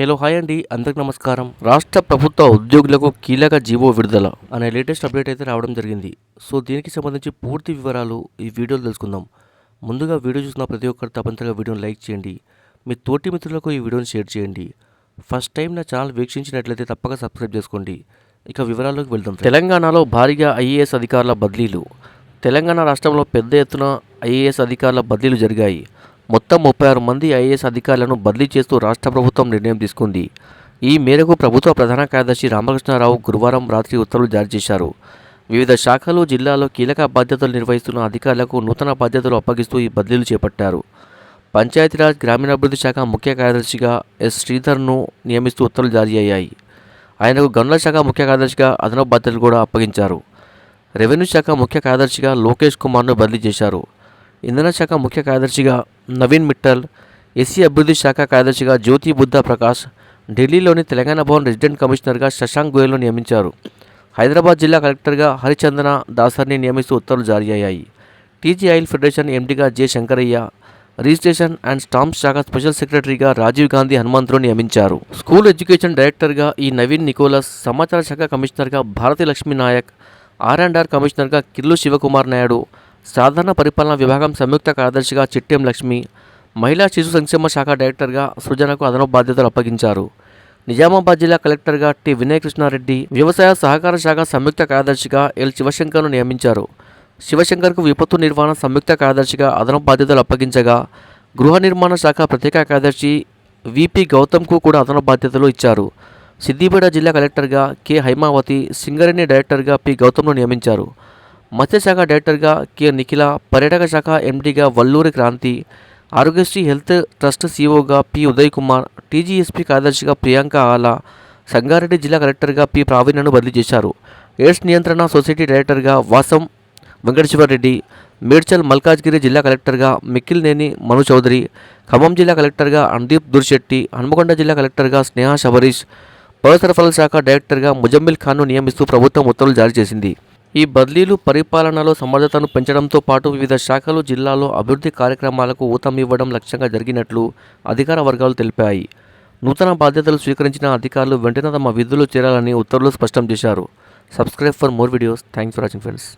Hello hi అండి, అందరికి నమస్కారం. రాష్ట్ర ప్రభుత్వ ఉద్యోగులకు కీలక జీవో విడుదల అనే లేటెస్ట్ అప్డేట్ అయితే రావడం జరిగింది. సో దీనికి సంబంధించి పూర్తి వివరాలు ఈ వీడియోలో తెలుసుకుందాం. ముందుగా వీడియో చూసిన ప్రతి ఒక్కరు తప్పనిసరిగా వీడియోని లైక్ చేయండి. మీ తోటి మిత్రులకు ఈ వీడియోని షేర్ చేయండి. ఫస్ట్ టైం నా ఛానల్ వీక్షించినట్లయితే తప్పక సబ్స్క్రైబ్ చేసుకోండి. ఇక వివరాల్లోకి వెళ్దాం. తెలంగాణలో భారీగా ఐఏఎస్ అధికారుల బదిలీలు. తెలంగాణ రాష్ట్రంలో పెద్ద ఎత్తున ఐఏఎస్ అధికారుల బదిలీలు జరిగాయి. మొత్తం 36 మంది ఐఏఎస్ అధికారులను బదిలీ చేస్తూ రాష్ట్ర ప్రభుత్వం నిర్ణయం తీసుకుంది. ఈ మేరకు ప్రభుత్వ ప్రధాన కార్యదర్శి రామకృష్ణారావు గురువారం రాత్రి ఉత్తర్వులు జారీ చేశారు. వివిధ శాఖలు, జిల్లాల్లో కీలక బాధ్యతలు నిర్వహిస్తున్న అధికారులకు నూతన బాధ్యతలు అప్పగిస్తూ ఈ బదిలీలు చేపట్టారు. పంచాయతీరాజ్ గ్రామీణాభివృద్ధి శాఖ ముఖ్య కార్యదర్శిగా ఎస్ శ్రీధర్ను నియమిస్తూ ఉత్తర్వులు జారీ అయ్యాయి. ఆయనకు గనుల శాఖ ముఖ్య కార్యదర్శిగా అదనపు బాధ్యతలు కూడా అప్పగించారు. రెవెన్యూ శాఖ ముఖ్య కార్యదర్శిగా లోకేష్ కుమార్ను బదిలీ చేశారు. ఇంధన శాఖ ముఖ్య కార్యదర్శిగా నవీన్ మిట్టల్, ఎస్సీ అభివృద్ధి శాఖ కార్యదర్శిగా జ్యోతి బుద్ధా ప్రకాష్, ఢిల్లీలోని తెలంగాణ భవన్ రెసిడెంట్ కమిషనర్గా శశాంక్ గోయల్ను నియమించారు. హైదరాబాద్ జిల్లా కలెక్టర్గా హరిచందన దాసర్ని నియమిస్తూ ఉత్తర్వులు జారీ అయ్యాయి. టీజీ ఆయిల్ ఫెడరేషన్ ఎండీగా J Shankaraiah, registration and stamps శాఖ స్పెషల్ సెక్రటరీగా రాజీవ్ గాంధీ హనుమంతులు నియమించారు. స్కూల్ ఎడ్యుకేషన్ డైరెక్టర్గా ఈ నవీన్ నికోలస్, సమాచార శాఖ కమిషనర్గా భారతి లక్ష్మీ నాయక్, ఆర్&ఆర్ కమిషనర్గా కిర్లు శివకుమార్ నాయుడు, సాధారణ పరిపాలనా విభాగం సంయుక్త కార్యదర్శిగా చిట్టెం లక్ష్మి, మహిళా శిశు సంక్షేమ శాఖ డైరెక్టర్గా సృజనకు అదనపు బాధ్యతలు అప్పగించారు. నిజామాబాద్ జిల్లా కలెక్టర్గా టి వినయ్ కృష్ణారెడ్డి, వ్యవసాయ సహకార శాఖ సంయుక్త కార్యదర్శిగా ఎల్ శివశంకర్ను నియమించారు. శివశంకర్కు విపత్తు నిర్వహణ సంయుక్త కార్యదర్శిగా అదనపు బాధ్యతలు అప్పగించగా, గృహ నిర్మాణ శాఖ ప్రత్యేక కార్యదర్శి విపి గౌతమ్కు కూడా అదనపు బాధ్యతలు ఇచ్చారు. సిద్దిపేట జిల్లా కలెక్టర్గా కె హైమావతి, సింగరేణి డైరెక్టర్గా పి గౌతమ్ను నియమించారు. మత్స్యశాఖ డైరెక్టర్గా కె నిఖిల, పర్యాటక శాఖ ఎండీగా వల్లూరి క్రాంతి, ఆరోగ్యశ్రీ హెల్త్ ట్రస్ట్ సిఇఓగా పి ఉదయ్ కుమార్, టీజీఎస్పీ కార్యదర్శిగా ప్రియాంక ఆలా, సంగారెడ్డి జిల్లా కలెక్టర్గా పి ప్రావీణ్ను బదిలీ చేశారు. ఎయిడ్స్ నియంత్రణ సొసైటీ డైరెక్టర్గా వాసం వెంకటేశ్వరరెడ్డి, మేడ్చల్ మల్కాజ్గిరి జిల్లా కలెక్టర్గా మిక్కిలినేని మను చౌదరి, ఖమ్మం జిల్లా కలెక్టర్గా అనుదీప్ దుర్శెట్టి, హన్మకొండ జిల్లా కలెక్టర్గా స్నేహ శబరీష్, పౌర సరఫరాల శాఖ డైరెక్టర్గా ముజమ్మిల్ ఖాన్ను నియమిస్తూ ప్రభుత్వం ఉత్తర్వులు జారీ చేసింది. ఈ బదిలీలు పరిపాలనలో సమర్థతను పెంచడంతో పాటు వివిధ శాఖలు, జిల్లాల్లో అభివృద్ధి కార్యక్రమాలకు ఊతమివ్వడం లక్ష్యంగా జరిగినట్లు అధికార వర్గాలు తెలిపాయి. నూతన బాధ్యతలు స్వీకరించిన అధికారులు వెంటనే తమ విధులు చేరాలని ఉత్తర్వులు స్పష్టం చేశారు. Subscribe for more videos. Thanks for watching friends.